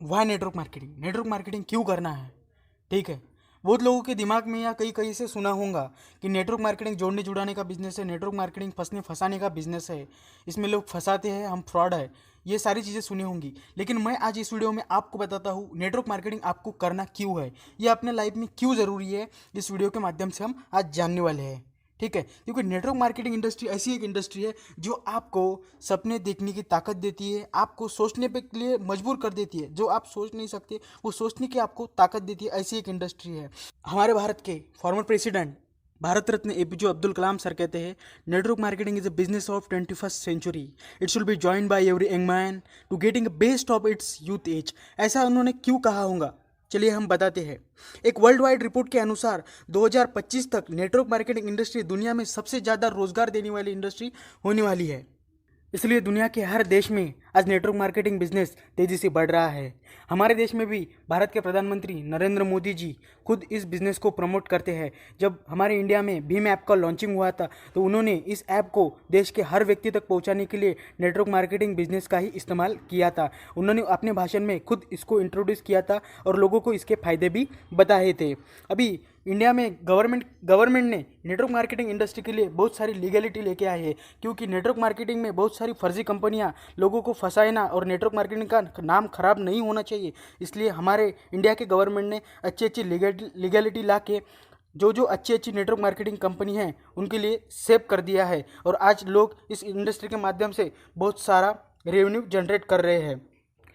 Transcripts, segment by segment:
Y network marketing क्यों करना है? ठीक है। बहुत लोगों के दिमाग में या कहीं कहीं से सुना होगा कि नेटवर्क मार्केटिंग जोड़ने जुड़ाने का बिजनेस है, नेटवर्क मार्केटिंग फंसने फंसाने का बिजनेस है, इसमें लोग फंसाते हैं, हम फ्रॉड है। ये सारी चीज़ें सुनी होंगी, लेकिन मैं आज इस वीडियो में आपको बताता हूँ नेटवर्क मार्केटिंग आपको करना क्यों है, ये अपने लाइफ में क्यों ज़रूरी है। इस वीडियो के माध्यम से हम आज जानने वाले हैं। ठीक है, क्योंकि नेटवर्क मार्केटिंग इंडस्ट्री ऐसी एक इंडस्ट्री है जो आपको सपने देखने की ताकत देती है, आपको सोचने पे के लिए मजबूर कर देती है। जो आप सोच नहीं सकते वो सोचने की आपको ताकत देती है, ऐसी एक इंडस्ट्री है। हमारे भारत के former president Bharat Ratna APJ Abdul Kalam sir कहते हैं, network marketing is a business of 21st century. It should be join by every young man to getting best of its youth age. ऐसा उन्होंने क्यों कहा होगा, चलिए हम बताते हैं। एक वर्ल्ड वाइड रिपोर्ट के अनुसार 2025 तक नेटवर्क मार्केटिंग इंडस्ट्री दुनिया में सबसे ज़्यादा रोजगार देने वाली इंडस्ट्री होने वाली है। इसलिए दुनिया के हर देश में आज नेटवर्क मार्केटिंग बिजनेस तेज़ी से बढ़ रहा है। हमारे देश में भी भारत के प्रधानमंत्री नरेंद्र मोदी जी खुद इस बिज़नेस को प्रमोट करते हैं। जब हमारे इंडिया में भीम ऐप का लॉन्चिंग हुआ था तो उन्होंने इस ऐप को देश के हर व्यक्ति तक पहुंचाने के लिए नेटवर्क मार्केटिंग बिजनेस का ही इस्तेमाल किया था। उन्होंने अपने भाषण में खुद इसको इंट्रोड्यूस किया था और लोगों को इसके फायदे भी बताए थे। अभी इंडिया में गवर्नमेंट ने नेटवर्क मार्केटिंग इंडस्ट्री के लिए बहुत सारी लीगलिटी लेके आई है, क्योंकि नेटवर्क मार्केटिंग में बहुत सारी फर्जी कंपनियां लोगों को फंसाना और नेटवर्क मार्केटिंग का नाम खराब नहीं होना चाहिए। इसलिए हमारे इंडिया के गवर्नमेंट ने अच्छी अच्छी लीगलिटी ला के जो अच्छी अच्छी नेटवर्क मार्केटिंग कंपनी हैं उनके लिए सेव कर दिया है, और आज लोग इस इंडस्ट्री के माध्यम से बहुत सारा रेवेन्यू जनरेट कर रहे हैं।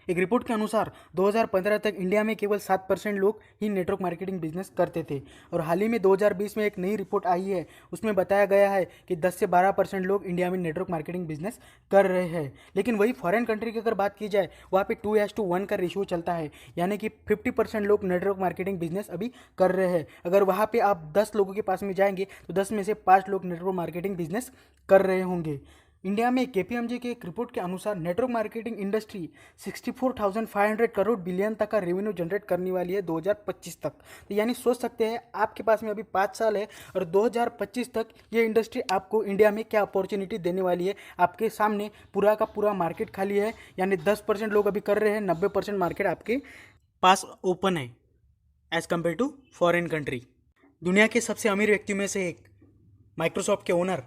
एक रिपोर्ट के अनुसार 2015 तक इंडिया में केवल 7% लोग ही नेटवर्क मार्केटिंग बिजनेस करते थे, और हाल ही में 2020 में एक नई रिपोर्ट आई है, उसमें बताया गया है कि 10 से 12% लोग इंडिया में नेटवर्क मार्केटिंग बिजनेस कर रहे हैं। लेकिन वही फॉरेन कंट्री की अगर बात की जाए, वहाँ पे 2:1 का रेशियो चलता है, यानी कि 50% लोग नेटवर्क मार्केटिंग बिजनेस अभी कर रहे हैं। अगर वहाँ पे आप 10 लोगों के पास में जाएंगे तो 10 में से 5 लोग नेटवर्क मार्केटिंग बिजनेस कर रहे होंगे। इंडिया में केपीएमजी के एक रिपोर्ट के अनुसार network marketing industry 64,500 crore billion तक का रेवेन्यू जनरेट करने वाली है 2025 तक। तो यानी सोच सकते हैं आपके पास में अभी 5 साल है और 2025 तक ये इंडस्ट्री आपको इंडिया में क्या अपॉर्चुनिटी देने वाली है। आपके सामने पूरा का पूरा मार्केट खाली है, यानी 10% लोग अभी कर रहे हैं, 90% मार्केट आपके पास ओपन है as compared to foreign country. दुनिया के सबसे अमीर व्यक्तियों में से एक माइक्रोसॉफ्ट के ओनर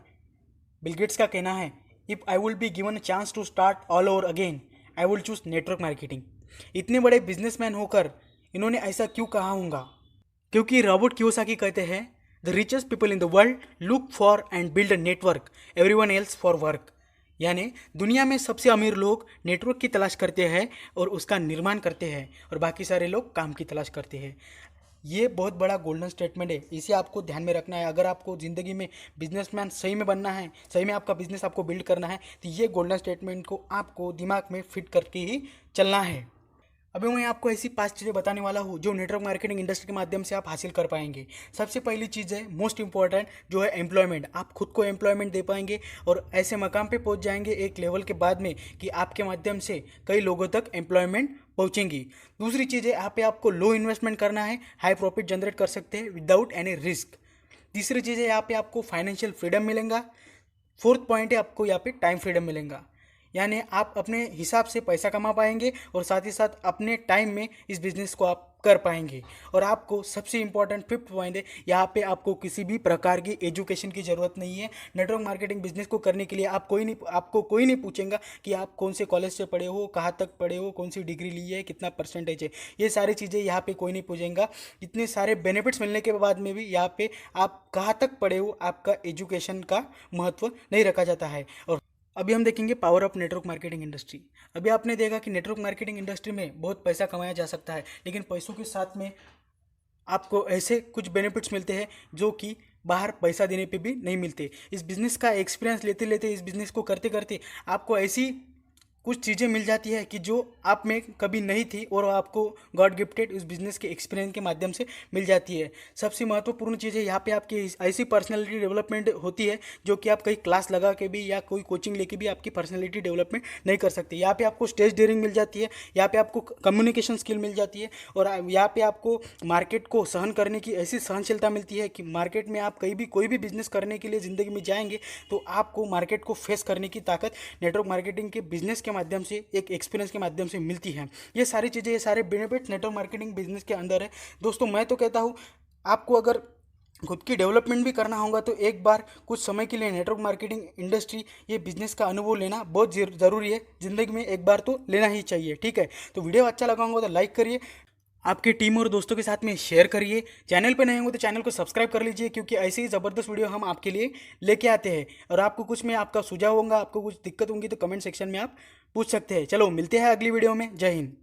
बिल गेट्स का कहना है, if I will be given a chance to start all over again I will choose network marketing. इतने बड़े बिजनेसमैन होकर इन्होंने ऐसा क्यों कहा होगा? क्योंकि रॉबर्ट कियोसाकी कहते हैं, the richest people in the world look for and build a network, everyone else for work. यानी दुनिया में सबसे अमीर लोग नेटवर्क की तलाश करते हैं और उसका निर्माण करते हैं, और बाकी सारे लोग काम की तलाश करते हैं। ये बहुत बड़ा गोल्डन स्टेटमेंट है, इसे आपको ध्यान में रखना है। अगर आपको ज़िंदगी में बिजनेसमैन सही में बनना है, सही में आपका बिजनेस आपको बिल्ड करना है, तो ये गोल्डन स्टेटमेंट को आपको दिमाग में फिट करके ही चलना है। अभी मैं आपको ऐसी 5 चीज़ें बताने वाला हूँ जो नेटवर्क मार्केटिंग इंडस्ट्री के माध्यम से आप हासिल कर पाएंगे। सबसे पहली चीज़ है मोस्ट इंपॉर्टेंट, जो है एम्प्लॉयमेंट। आप खुद को एम्प्लॉयमेंट दे पाएंगे और ऐसे मकाम पे पहुँच जाएंगे एक लेवल के बाद में कि आपके माध्यम से कई लोगों तक एम्प्लॉयमेंट पहुँचेंगी। दूसरी चीज़ है, यहाँ पे आपको लो इन्वेस्टमेंट करना है, हाई प्रॉफिट जनरेट कर सकते हैं विदाउट एनी रिस्क। तीसरी चीज़ है, यहाँ पे आपको फाइनेंशियल फ्रीडम मिलेगा। फोर्थ पॉइंट है, आपको यहाँ पे टाइम फ्रीडम मिलेगा, यानी आप अपने हिसाब से पैसा कमा पाएंगे और साथ ही साथ अपने टाइम में इस बिज़नेस को आप कर पाएंगे। और आपको सबसे इंपॉर्टेंट फिफ्थ पॉइंट है, यहाँ पे आपको किसी भी प्रकार की एजुकेशन की ज़रूरत नहीं है। नेटवर्क मार्केटिंग बिजनेस को करने के लिए आपको कोई नहीं पूछेगा कि आप कौन से कॉलेज से पढ़े हो, कहाँ तक पढ़े हो, कौन सी डिग्री ली है, कितना परसेंटेज है। ये सारी चीज़ें यहाँ पे कोई नहीं पूछेगा। इतने सारे बेनिफिट्स मिलने के बाद में भी यहाँ पे आप कहाँ तक पढ़े हो, आपका एजुकेशन का महत्व नहीं रखा जाता है। और अभी हम देखेंगे power of network marketing industry. अभी आपने देखा कि नेटवर्क मार्केटिंग इंडस्ट्री में बहुत पैसा कमाया जा सकता है, लेकिन पैसों के साथ में आपको ऐसे कुछ बेनिफिट्स मिलते हैं जो कि बाहर पैसा देने पे भी नहीं मिलते। इस बिज़नेस का एक्सपीरियंस लेते लेते, इस बिज़नेस को करते करते आपको ऐसी कुछ चीज़ें मिल जाती है कि जो आप में कभी नहीं थी और आपको गॉड गिफ्टेड उस बिज़नेस के एक्सपीरियंस के माध्यम से मिल जाती है। सबसे महत्वपूर्ण चीज़ है, यहाँ पे आपकी ऐसी पर्सनैलिटी डेवलपमेंट होती है जो कि आप कहीं क्लास लगा के भी या कोई कोचिंग लेके भी आपकी पर्सनैलिटी डेवलपमेंट नहीं कर सकते। यहाँ पे आपको स्टेज डेयरिंग मिल जाती है, यहाँ पे आपको कम्युनिकेशन स्किल मिल जाती है, और यहाँ पे आपको मार्केट को सहन करने की ऐसी सहनशीलता मिलती है कि मार्केट में आप कहीं भी कोई भी बिज़नेस करने के लिए ज़िंदगी में जाएंगे तो आपको मार्केट को फेस करने की ताकत नेटवर्क मार्केटिंग के बिजनेस के माध्यम से, एक एक्सपीरियंस के माध्यम से मिलती है। ये सारी चीज़ें, ये सारे बेनिफिट्स नेटवर्क मार्केटिंग बिजनेस के अंदर है। दोस्तों मैं तो कहता हूँ, आपको अगर खुद की डेवलपमेंट भी करना होगा तो एक बार कुछ समय के लिए नेटवर्क मार्केटिंग इंडस्ट्री, ये बिजनेस का अनुभव लेना बहुत ज़रूरी है। ज़िंदगी में एक बार तो लेना ही चाहिए, ठीक है। तो वीडियो अच्छा लगा होगा तो लाइक करिए, आपकी टीम और दोस्तों के साथ में शेयर करिए। चैनल पर नए होंगे तो चैनल को सब्सक्राइब कर लीजिए, क्योंकि ऐसे ही ज़बरदस्त वीडियो हम आपके लिए लेके आते हैं। और आपको कुछ में आपका सुझाव होगा, आपको कुछ दिक्कत होंगी तो कमेंट सेक्शन में आप पूछ सकते हैं। चलो मिलते हैं अगली वीडियो में। जय हिंद।